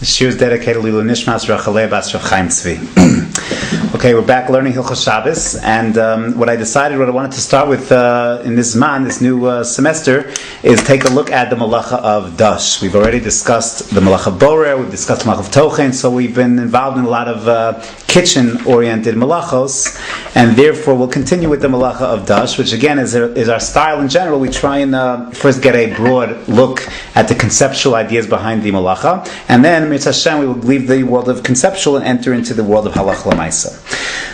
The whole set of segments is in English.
The shir is dedicated to Lilu Nishmas Rachalei Bas Rav Chaim Tzvi. Okay, we're back learning Hilchos Shabbos, and what I wanted to start with in this new semester, is take a look at the Melacha of Dosh. We've already discussed the Melacha of Borer, we've discussed the Melacha of Tochen, so we've been involved in a lot of kitchen-oriented Melachos, and therefore we'll continue with the Melacha of Dosh, which again is our style in general. We try and first get a broad look at the conceptual ideas behind the Melacha, and then Mitzvah Hashem, we will leave the world of conceptual and enter into the world of Halach L'Maisa.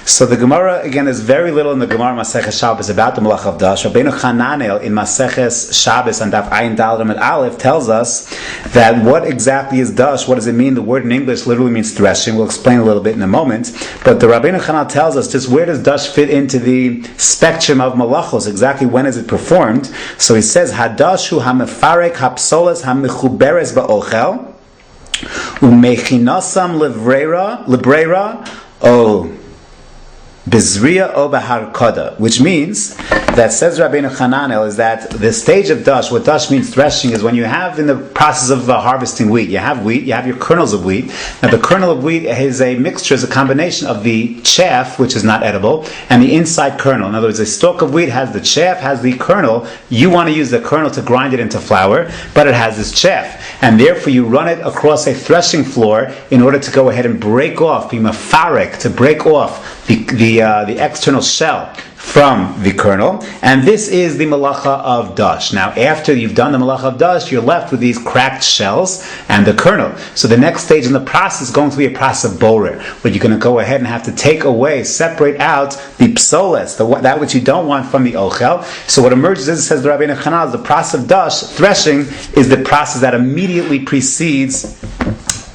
So the Gemara, again, is very little in the Gemara Maseches Shabbos about the Melacha of Dosh. Rabbeinu Chananel in Maseches Shabbos and Daf Ayin Dal Amud Aleph tells us that what exactly is Dosh, what does it mean? The word in English literally means threshing. We'll explain a little bit in a moment. But the Rabbeinu Chananel tells us just where does Dosh fit into the spectrum of Melachos, exactly when is it performed. So he says, Hadashu ha-mefarek ha-psoles ha-mechuberes ba'ochel umechinasam lebreira o Bizriya o Bahar Koda, which means that, says Rabbeinu Chananel, is that the stage of Dosh, what Dosh means threshing, is when you have in the process of harvesting wheat, you have your kernels of wheat. Now the kernel of wheat is a mixture, is a combination of the chaff, which is not edible, and the inside kernel. In other words, a stalk of wheat has the chaff, has the kernel. You want to use the kernel to grind it into flour, but it has this chaff. And therefore you run it across a threshing floor in order to go ahead and break off, be mafarek, to break off the external shell from the kernel, and this is the Melacha of Dosh. Now, after you've done the Melacha of Dosh, you're left with these cracked shells and the kernel. So the next stage in the process is going to be a process of borer, where you're going to go ahead and have to take away, separate out the psoles, that which you don't want from the ochel. So what emerges is, says the Rabbeinu Chananel, the process of Dosh, threshing, is the process that immediately precedes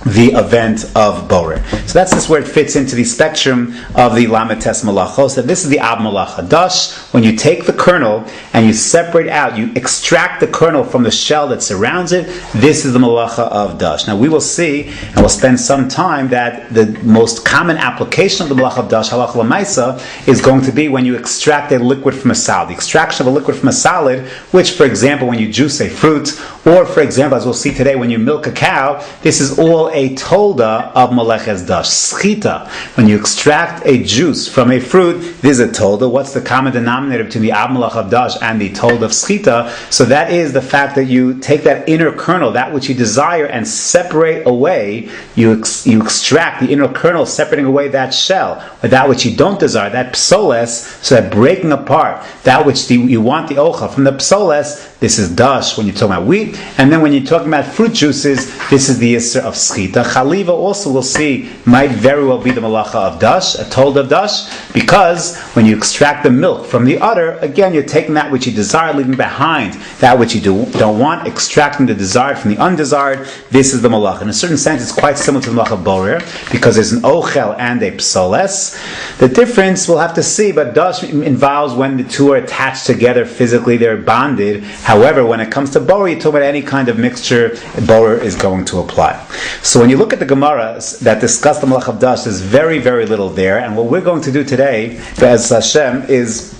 the event of borer. So that's just where it fits into the spectrum of the Lametes Melachos. So this is the Ab Melacha. Dosh, when you take the kernel and you separate out, you extract the kernel from the shell that surrounds it, this is the Melacha of Dosh. Now we will see, and we'll spend some time, that the most common application of the Melacha of Dosh, Halach L'Maisa, is going to be when you extract a liquid from a salad. The extraction of a liquid from a salad, which, for example, when you juice a fruit, or for example, as we'll see today, when you milk a cow, this is all a tolda of Meleches Dosh. Schita, when you extract a juice from a fruit, this is a tolda. What's the common denominator between the Ab Melech of Dosh and the tolda of Schita? So that is the fact that you take that inner kernel, that which you desire, and separate away, you extract the inner kernel, separating away that shell, or that which you don't desire, that psoles, so that breaking apart that which you want the ocha from the psoles. This is Dosh when you're talking about wheat, and then when you're talking about fruit juices, this is the Yisr of Schita. Chaliva also, we'll see, might very well be the Melacha of Dosh, a told of Dosh, because when you extract the milk from the udder, again, you're taking that which you desire, leaving behind that which you don't want, extracting the desired from the undesired. This is the Melacha. In a certain sense, it's quite similar to the Melacha of Borer, because there's an Ochel and a Psoles. The difference, we'll have to see, but Dosh involves when the two are attached together physically, they're bonded. However, when it comes to Borer, you talk about any kind of mixture, Borer is going to apply. So when you look at the Gemara that discuss the Melacha of Dosh, there's very, very little there. And what we're going to do today, as Hashem, is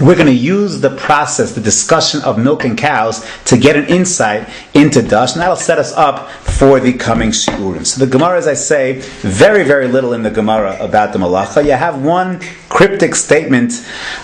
we're going to use the process, the discussion of milking cows, to get an insight into Dosh, and that'll set us up for the coming Shiurim. So the Gemara, as I say, very, very little in the Gemara about the Melacha. You have one cryptic statement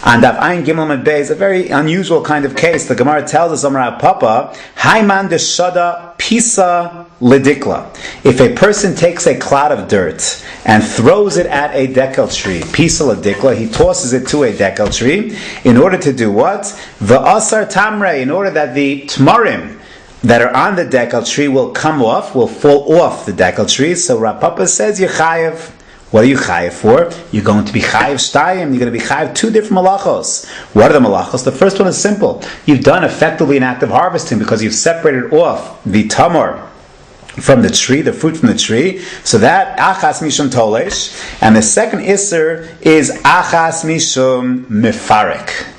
on Daf Ayin Gimel Amud Beis, a very unusual kind of case. The Gemara tells us, Amar Papa, Haiman de Shada Pisa Lidikla. If a person takes a clod of dirt and throws it at a dekel tree, Pisa Lidikla, he tosses it to a dekel tree, in order to do what? V'asar tamre, in order that the tmarim that are on the dekel tree will fall off the dekel tree. So Rav Papa says, you're chayev. What are you chayev for? You're going to be chayev shtayim. You're going to be chayev two different malachos. What are the malachos? The first one is simple. You've done effectively an act of harvesting because you've separated off the tamar from the tree, the fruit from the tree. So that achas mishum tolesh. And the second isser is achas mishum mefarek.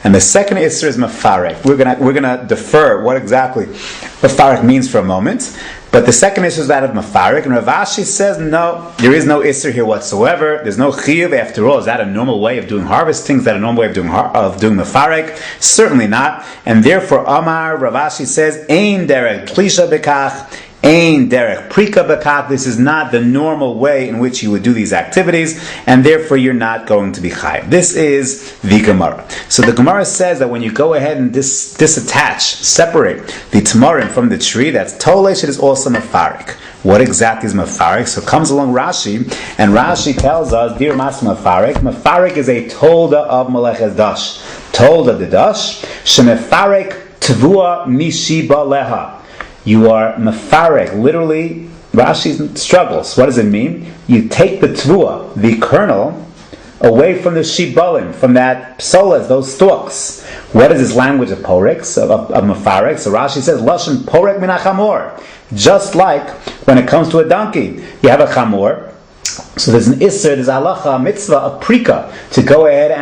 And the second isser is mefarek. We're gonna defer what exactly mefarek means for a moment. But the second isser is that of mefarek, and Rav Ashi says no, there is no isser here whatsoever. There's no chiyuv after all. Is that a normal way of doing harvesting? Is that a normal way of doing mefarek? Certainly not. And therefore, Amar Rav Ashi says ein derek plisha bekach. Ein derech prika bekak. This is not the normal way in which you would do these activities, and therefore you're not going to be chayiv. This is the Gemara. So the Gemara says that when you go ahead and disattach, separate the tamarim from the tree, that's tolesh, it is also mafarik. What exactly is mafarik? So comes along Rashi, and Rashi tells us, dear mas mafarik, mafarik is a tolda of Melacha's Dosh. Tolda the Dosh, shemefarik tvua mishiba leha. You are mafarek, literally, Rashi struggles. What does it mean? You take the tvua, the kernel, away from the shibalim, from that psolas, those stalks. What is this language of porek, of mafarek? So Rashi says, lashon porek min hachamor. Just like when it comes to a donkey, you have a chamor. So there's an isser, there's a halacha, a mitzvah, a prika, to go ahead and